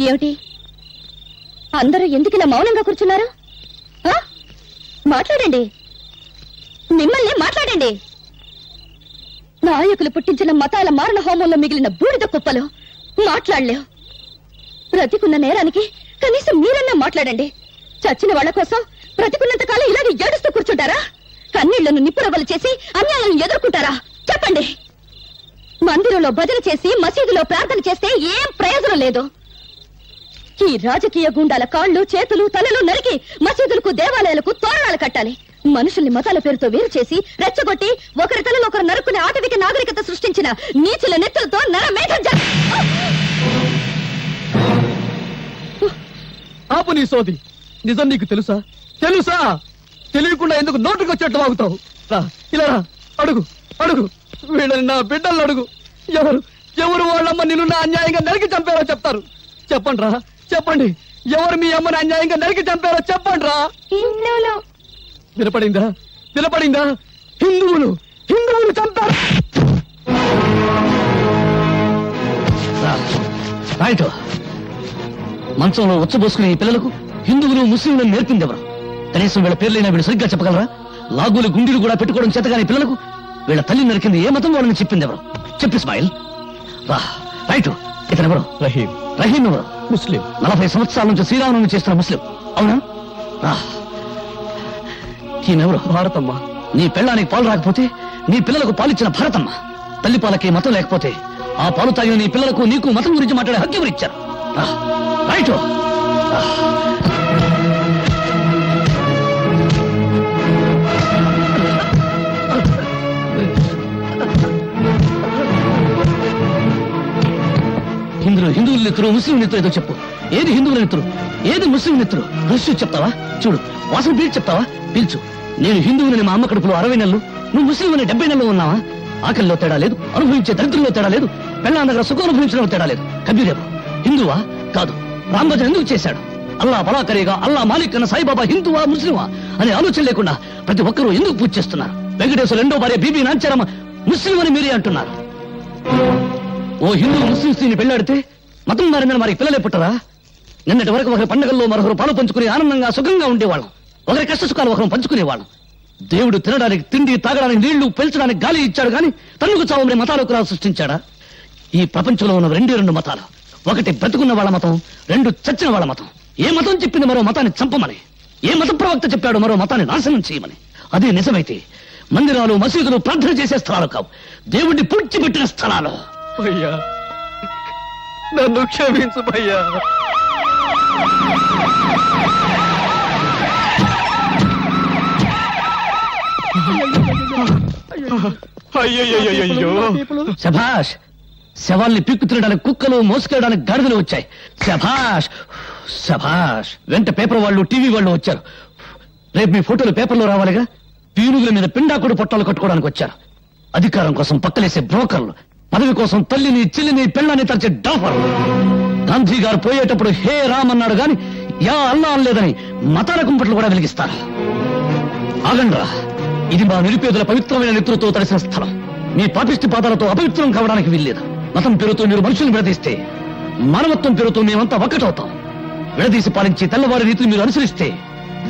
ఏమిటి అందరూ ఎందుకు ఇలా మౌనంగా కూర్చున్నారు? మాట్లాడండి, మిమ్మల్ని మాట్లాడండి. నాయకులు పుట్టించిన మతాల మారణ హోమంలో మిగిలిన బూడిద కుప్పలు మాట్లాడలేవు. బ్రతికున్న నేరానికి కనీసం మీరన్నా మాట్లాడండి. చచ్చిన వాళ్ల కోసం బ్రతికున్నంత కాలం ఇలాగే ఏడుస్తూ కూర్చుంటారా? కన్నీళ్లను నిప్పురవ్వలు చేసి అన్యాయాలను ఎదుర్కొంటారా? చెప్పండి. మందిరంలో భజన చేసి మసీదులో ప్రార్థన చేస్తే ఏం ప్రయోజనం లేదు. ఈ రాజకీయ గుండాల కాళ్లు చేతులు తలలు నరికి మసీదులకు దేవాలయాలకు తోరణాలు కట్టాలి. మనుషుల్ని మతాల పేరుతో వేరు చేసి రెచ్చగొట్టి ఒకరి తలలో ఒకరు నరుకునే ఆటవిక నాగరికత సృష్టించిన నీచుల నెత్తులతో నరమేధం. ఆపు నీ సోది. నిజం నీకు తెలుసా? తెలుసా? తెలియకుండా ఎందుకు నోటుకొచ్చేట్లు వాగుతావు? ఇలా అడుగు అడుగు, వీళ్ళని నా బిడ్డలను అడుగు. ఎవరు ఎవరు వాళ్ళమ్మ నిన్ను అన్యాయంగా నరికి చంపారో చెప్తారు. చెప్పండి రా, చెప్పండి. ఎవరు మీ అమ్మని అన్యాయంగా నరికి చంపారో చెప్పండి రా. వినపడిందా? వినపడిందా? హిందువులు హిందువులు చంపారు. మంచంలో ఉచ్చబోసుకునే ఈ పిల్లలకు హిందువులు ముస్లింలను నేర్పింది ఎవరు? కనీసం వీళ్ళ పేర్లైనా వీళ్ళు సరిగ్గా చెప్పగలరా? లాగులు గుండీలు కూడా పెట్టుకోవడం చేతగాని పిల్లలకు వీళ్ళ తల్లి నరికింది ఏ మతం వాళ్ళని చెప్పింది ఎవరు? చెప్పు ఇస్మాయిల్. రైట్. ఇతను ఎవరు? రహీం. రహీం ఎవరు? ముస్లిం. 40 సంవత్సరాల నుంచి శ్రీరామనవమి చేస్తున్న ముస్లిం. అవునా? ఈమెవరు? భారతమ్మ. నీ పెళ్ళానికి పాలు రాకపోతే నీ పిల్లలకు పాలిచ్చిన భారతమ్మ. తల్లి పాలకి మతం లేకపోతే ఆ పాలు తాగిన నీ పిల్లలకు నీకు మతం గురించి మాట్లాడే హక్కు ఎవరు ఇచ్చారు? రైట్. హిందువుల నెత్తురు ముస్లిం నెత్తురు ఏదో చెప్పు. ఏది హిందువుల నెత్తురు, ఏది ముస్లిం నెత్తురు? రష్యూ చెప్తావా? చూడు, వాసన పీల్చి చెప్తావా? పీల్చు. నేను హిందువులని మా అమ్మ కడుపులో 60 నెలలు, నువ్వు ముస్లిం అని 70 నెలలు ఉన్నావా? ఆకలిలో తేడా లేదు, అనుభవించే దరిద్రంలో తేడా లేదు, పెళ్ళాం దగ్గర సుఖం అనుభవించడంలో తేడా లేదు. కబీరేమో హిందువా? కాదు. రాంభజన్ ఎందుకు చేశాడు? అల్లా బలాకరీగా అల్లా మాలిక్ అన్న సాయిబాబా హిందువా ముస్లిమా అనే ఆలోచన లేకుండా ప్రతి ఒక్కరూ ఎందుకు పూజ చేస్తున్నారు? వెంకటేశ్వర రెండో భార్య బీబీ నాంచారమ్మ ముస్లిం అని మీరే అంటున్నారు. ఓ హిందూ ముస్లిం స్త్రీని పెళ్లాడితే మతం మారిందని మరి పిల్లలే పుట్టరా? నిన్నటి వరకు ఒకరి పండుగల్లో మరొకరు పాలు పంచుకుని ఆనందంగా సుఖంగా ఉండేవాళ్ళం. ఒకరి కష్ట సుఖాలు ఒకరు పంచుకునేవాళ్ళం. దేవుడు తినడానికి తిండి, తాగడానికి నీళ్లు, పెంచడానికి గాలి ఇచ్చాడు కానీ తన్నుకు చావమని మతాలకు సృష్టించాడా? ఈ ప్రపంచంలో ఉన్న 2 మతాలు. ఒకటి బ్రతుకున్న వాళ్ళ మతం, 2 చచ్చిన వాళ్ళ మతం. ఏ మతం చెప్పింది మరో మతాన్ని చంపమని? ఏ మత ప్రవక్త చెప్పాడు మరో మతాన్ని నాశనం చేయమని? అదే నిజమైతే మందిరాలు మసీదులు ప్రార్థన చేసే స్థలాలు కావు, దేవుడిని పూడ్చిపెట్టిన స్థలాలు. భయ్యా, నన్ను క్షమించు భయ్యా. శభాష్. శవాల్ని పిక్కు తినడానికి కుక్కలు, మోసుకెళ్ళడానికి గాడిదలు వచ్చాయి. శభాష్ శభాష్. వెంట పేపర్ వాళ్ళు, టీవీ వాళ్ళు వచ్చారు. రేపు మీ ఫోటోలు పేపర్లో రావాలిగా. పీనుగుల మీద పిండాకుడు పొట్టాలు కట్టుకోవడానికి వచ్చారు. అధికారం కోసం పక్కలేసే బ్రోకర్లు, పదవి కోసం తల్లిని చెల్లిని పెళ్ళాన్ని తరచే డాఫర్లు. గాంధీ గారు పోయేటప్పుడు హే రామ్ అన్నాడు గాని యా అల్లా అనలేదని మతాల కుంపట్లు కూడా వెలిగిస్తారు. ఆగండ్రా, ఇది మా నిరుపేదల పవిత్రమైన నెత్తులతో తడిసిన స్థలం. మీ పాపిష్టి పాదాలతో అపవిత్రం కావడానికి వీల్లేదు. మతం పేరుతో మీరు మనుషుల్ని విడదీస్తే మానవత్వం పేరుతో మేమంతా ఒక్కటవుతాం. విడదీసి పాలించి తెల్లవారి రీతిని మీరు అనుసరిస్తే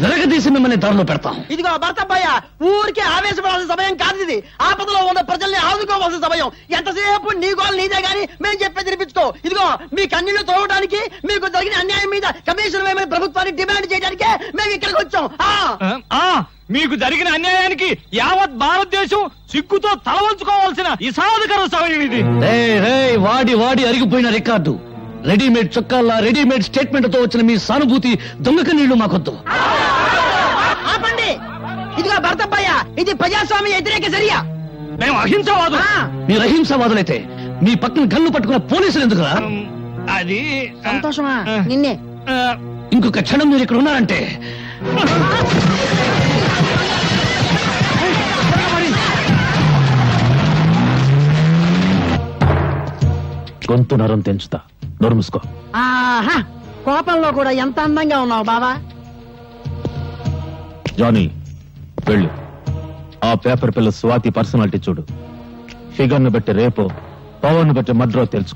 విరగదీసి మిమ్మల్ని దారిలో పెడతాం. ఇదిగో భర్తబ్బయ్య, ఊరికే ఆవేశపడాల్సిన సమయం కాదు ఇది. ఆపదలో ఉన్న ప్రజల్ని ఆదుకోవాల్సిన సమయం. ఎంతసేపు నీ గోలు నీదే గాని మేము చెప్పేది వినిపించుకో. ఇదిగో మీ కన్నీళ్లు తోవడానికి, మీకు జరిగిన అన్యాయం మీద కమిషన్ వేయమని ప్రభుత్వాన్ని డిమాండ్ చేయడానికే మేము ఇక్కడికి వచ్చాం. మీకు జరిగిన అన్యాయానికి యావత్ భారతదేశం సిగ్గుతో తలవంచుకోవాల్సిన ఇసాధకర సమయం ఇది. వాడి వాడి అరిగిపోయిన రికార్డు, రెడీమేడ్ చొక్కాల్లా రెడీమేడ్ స్టేట్మెంట్ తో వచ్చిన మీ సానుభూతి దొంగక నీళ్లు మాకొద్దు. ఆపండి. ఇదిగో భర్తబ్బయ్య, ఇది ప్రజాస్వామ్య వ్యతిరేక చర్య. మేము అహింసవాదు. మీరు అహింసవాదులైతే మీ పక్కన గన్ను పట్టుకున్న పోలీసులు ఎందుకురా? అది సంతోషమా? నిన్నే. ఇంకొక క్షణం మీరు ఇక్కడ ఉన్నారంటే గొంతు నరం తెంచుతా. నోరు మూసుకో. కోపంలో కూడా ఎంత అందంగా ఉన్నావు బావా. జానీ, వెళ్ళు. ఆ పేపర్ పిల్ల స్వాతి పర్సనాలిటీ చూడు. ఫిగర్ ను బట్టి రేపో, పవర్ ను బట్టి మడ్రో తెలుసుకో.